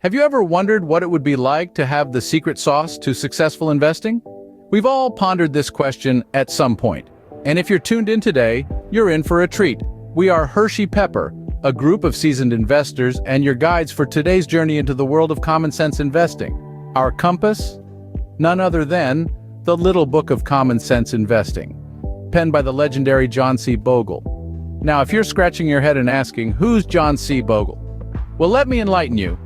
Have you ever wondered what it would be like to have the secret sauce to successful investing? We've all pondered this question at some point. And if you're tuned in today, you're in for a treat. We are Hershey Pepper, a group of seasoned investors and your guides for today's journey into the world of common sense investing. Our compass? None other than the Little Book of Common Sense Investing, penned by the legendary John C. Bogle. Now, if you're scratching your head and asking, who's John C. Bogle? Well, let me enlighten you.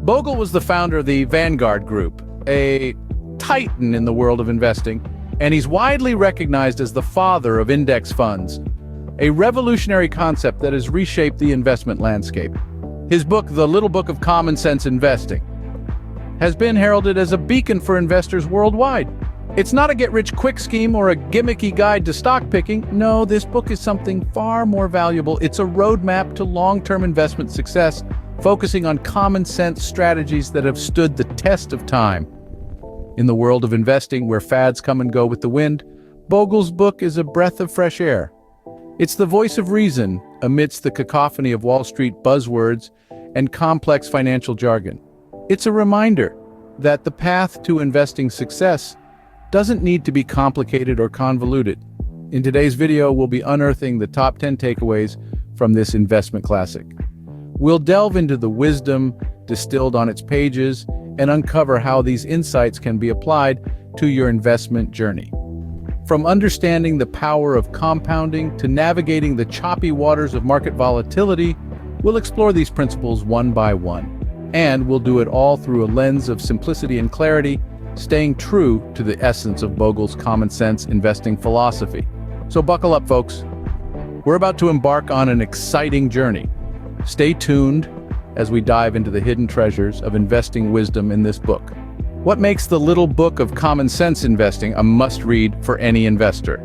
Bogle was the founder of the Vanguard Group, a titan in the world of investing, and he's widely recognized as the father of index funds, a revolutionary concept that has reshaped the investment landscape. His book, The Little Book of Common Sense Investing, has been heralded as a beacon for investors worldwide. It's not a get-rich-quick scheme or a gimmicky guide to stock picking. No, this book is something far more valuable. It's a roadmap to long-term investment success, focusing on common sense strategies that have stood the test of time. In the world of investing, where fads come and go with the wind, Bogle's book is a breath of fresh air. It's the voice of reason amidst the cacophony of Wall Street buzzwords and complex financial jargon. It's a reminder that the path to investing success doesn't need to be complicated or convoluted. In today's video, we'll be unearthing the top 10 takeaways from this investment classic. We'll delve into the wisdom distilled on its pages and uncover how these insights can be applied to your investment journey. From understanding the power of compounding to navigating the choppy waters of market volatility, we'll explore these principles one by one. And we'll do it all through a lens of simplicity and clarity, staying true to the essence of Bogle's common sense investing philosophy. So buckle up, folks. We're about to embark on an exciting journey. Stay tuned as we dive into the hidden treasures of investing wisdom in this book. What makes the Little Book of Common Sense Investing a must-read for any investor?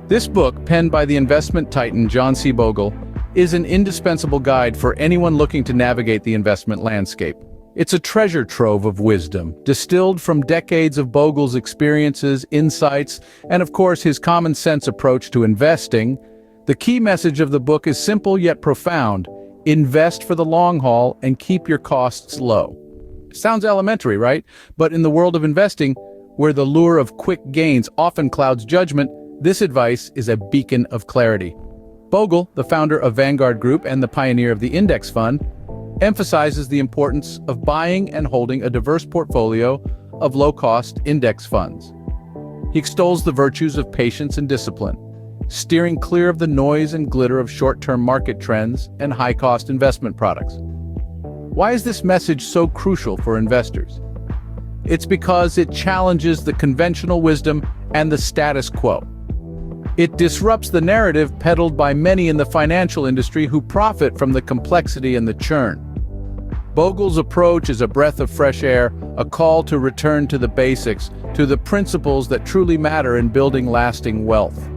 This book, penned by the investment titan John C. Bogle, is an indispensable guide for anyone looking to navigate the investment landscape. It's a treasure trove of wisdom, distilled from decades of Bogle's experiences, insights, and of course his common sense approach to investing. The key message of the book is simple yet profound. Invest for the long haul and keep your costs low. Sounds elementary, right? But in the world of investing, where the lure of quick gains often clouds judgment, this advice is a beacon of clarity. Bogle, the founder of Vanguard Group and the pioneer of the index fund, emphasizes the importance of buying and holding a diverse portfolio of low-cost index funds. He extols the virtues of patience and discipline, steering clear of the noise and glitter of short-term market trends and high-cost investment products. Why is this message so crucial for investors? It's because it challenges the conventional wisdom and the status quo. It disrupts the narrative peddled by many in the financial industry who profit from the complexity and the churn. Bogle's approach is a breath of fresh air, a call to return to the basics, to the principles that truly matter in building lasting wealth.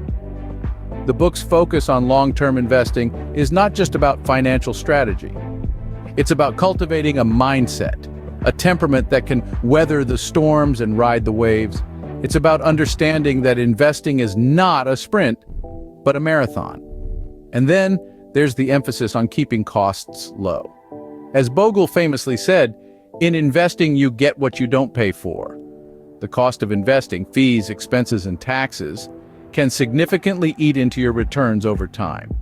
The book's focus on long-term investing is not just about financial strategy. It's about cultivating a mindset, a temperament that can weather the storms and ride the waves. It's about understanding that investing is not a sprint, but a marathon. And then there's the emphasis on keeping costs low. As Bogle famously said, in investing you get what you don't pay for. The cost of investing, fees, expenses, and taxes, can significantly eat into your returns over time.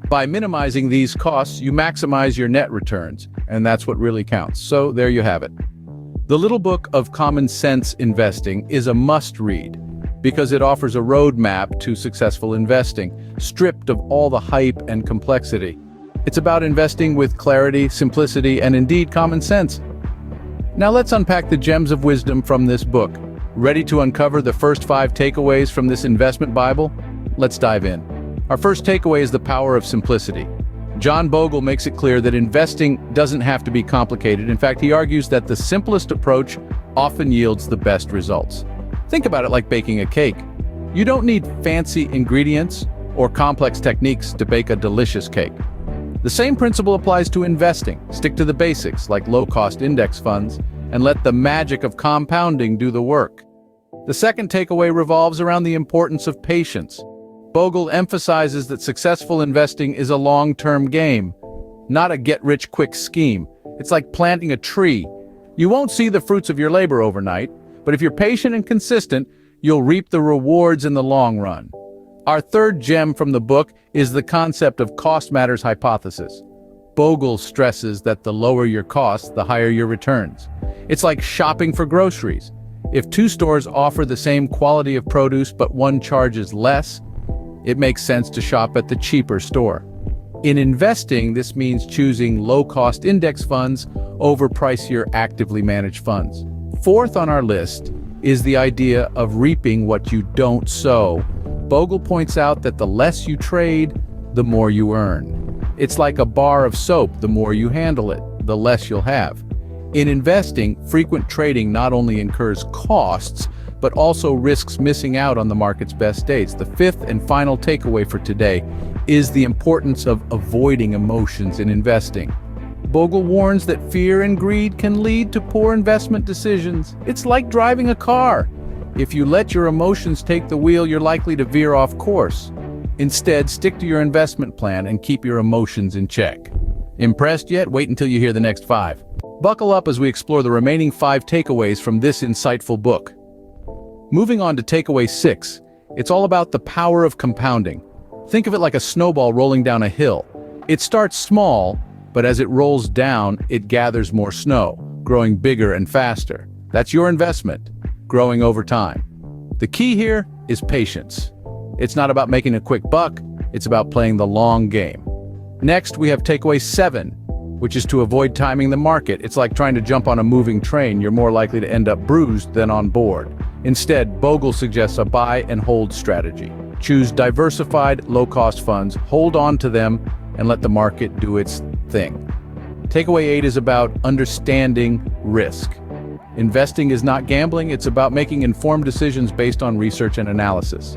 By minimizing these costs, you maximize your net returns, and that's what really counts. So there you have it. The Little Book of Common Sense Investing is a must-read because it offers a roadmap to successful investing, stripped of all the hype and complexity. It's about investing with clarity, simplicity, and indeed common sense. Now let's unpack the gems of wisdom from this book. Ready to uncover the first 5 takeaways from this investment Bible? Let's dive in. Our first takeaway is the power of simplicity. John Bogle makes it clear that investing doesn't have to be complicated. In fact, he argues that the simplest approach often yields the best results. Think about it like baking a cake. You don't need fancy ingredients or complex techniques to bake a delicious cake. The same principle applies to investing. Stick to the basics, like low-cost index funds, and let the magic of compounding do the work. The second takeaway revolves around the importance of patience. Bogle emphasizes that successful investing is a long-term game, not a get-rich-quick scheme, It's like planting a tree. You won't see the fruits of your labor overnight, but if you're patient and consistent, you'll reap the rewards in the long run. Our third gem from the book is the concept of cost matters hypothesis. Bogle stresses that the lower your costs, the higher your returns. It's like shopping for groceries. If two stores offer the same quality of produce but one charges less, it makes sense to shop at the cheaper store. In investing, this means choosing low-cost index funds over pricier actively managed funds. Fourth on our list is the idea of reaping what you don't sow. Bogle points out that the less you trade, the more you earn. It's like a bar of soap. The more you handle it, the less you'll have. In investing, frequent trading not only incurs costs, but also risks missing out on the market's best days. The fifth and final takeaway for today is the importance of avoiding emotions in investing. Bogle warns that fear and greed can lead to poor investment decisions. It's like driving a car. If you let your emotions take the wheel, you're likely to veer off course. Instead, stick to your investment plan and keep your emotions in check. Impressed yet? Wait until you hear the next 5. Buckle up as we explore the remaining 5 takeaways from this insightful book. Moving on to takeaway 6, it's all about the power of compounding. Think of it like a snowball rolling down a hill. It starts small, but as it rolls down, it gathers more snow, growing bigger and faster. That's your investment, growing over time. The key here is patience. It's not about making a quick buck, it's about playing the long game. Next, we have takeaway 7, which is to avoid timing the market. It's like trying to jump on a moving train. You're more likely to end up bruised than on board. Instead, Bogle suggests a buy and hold strategy. Choose diversified, low-cost funds, hold on to them, and let the market do its thing. Takeaway 8 is about understanding risk. Investing is not gambling, it's about making informed decisions based on research and analysis.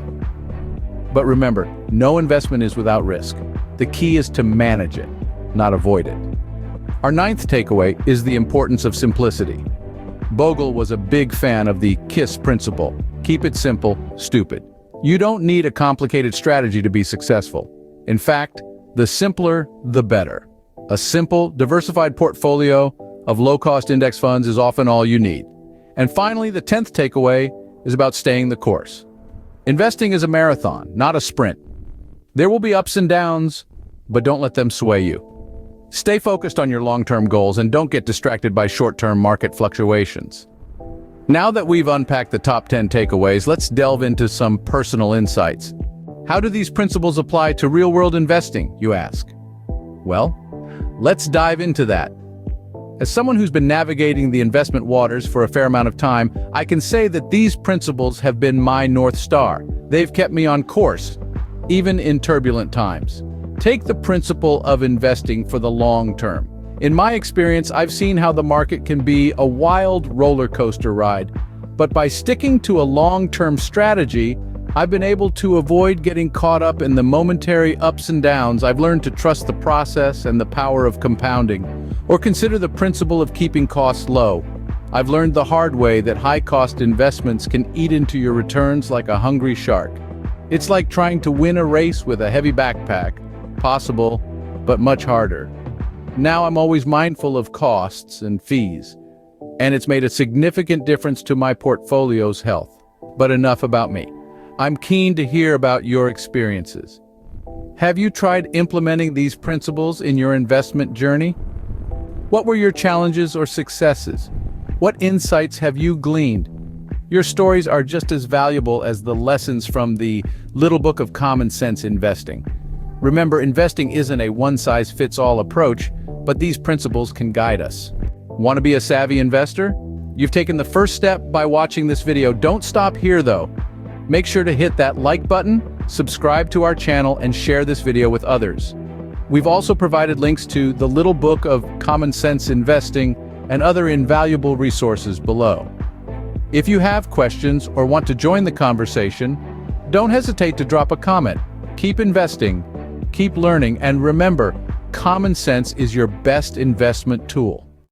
But remember, no investment is without risk. The key is to manage it, not avoid it. Our 9th takeaway is the importance of simplicity. Bogle was a big fan of the KISS principle. Keep it simple, stupid. You don't need a complicated strategy to be successful. In fact, the simpler, the better. A simple, diversified portfolio of low-cost index funds is often all you need. And finally, the 10th takeaway is about staying the course. Investing is a marathon, not a sprint. There will be ups and downs, but don't let them sway you. Stay focused on your long-term goals and don't get distracted by short-term market fluctuations. Now that we've unpacked the top 10 takeaways, let's delve into some personal insights. How do these principles apply to real-world investing, you ask? Well, let's dive into that. As someone who's been navigating the investment waters for a fair amount of time, I can say that these principles have been my North Star. They've kept me on course, even in turbulent times. Take the principle of investing for the long term. In my experience, I've seen how the market can be a wild roller coaster ride, but by sticking to a long-term strategy, I've been able to avoid getting caught up in the momentary ups and downs. I've learned to trust the process and the power of compounding, or consider the principle of keeping costs low. I've learned the hard way that high-cost investments can eat into your returns like a hungry shark. It's like trying to win a race with a heavy backpack. Possible, but much harder. Now I'm always mindful of costs and fees, and it's made a significant difference to my portfolio's health. But enough about me. I'm keen to hear about your experiences. Have you tried implementing these principles in your investment journey? What were your challenges or successes? What insights have you gleaned? Your stories are just as valuable as the lessons from the Little Book of Common Sense Investing. Remember, investing isn't a one-size-fits-all approach, but these principles can guide us. Want to be a savvy investor? You've taken the first step by watching this video. Don't stop here, though. Make sure to hit that like button, subscribe to our channel, and share this video with others. We've also provided links to the Little Book of Common Sense Investing and other invaluable resources below. If you have questions or want to join the conversation, don't hesitate to drop a comment. Keep investing, keep learning, and remember, common sense is your best investment tool.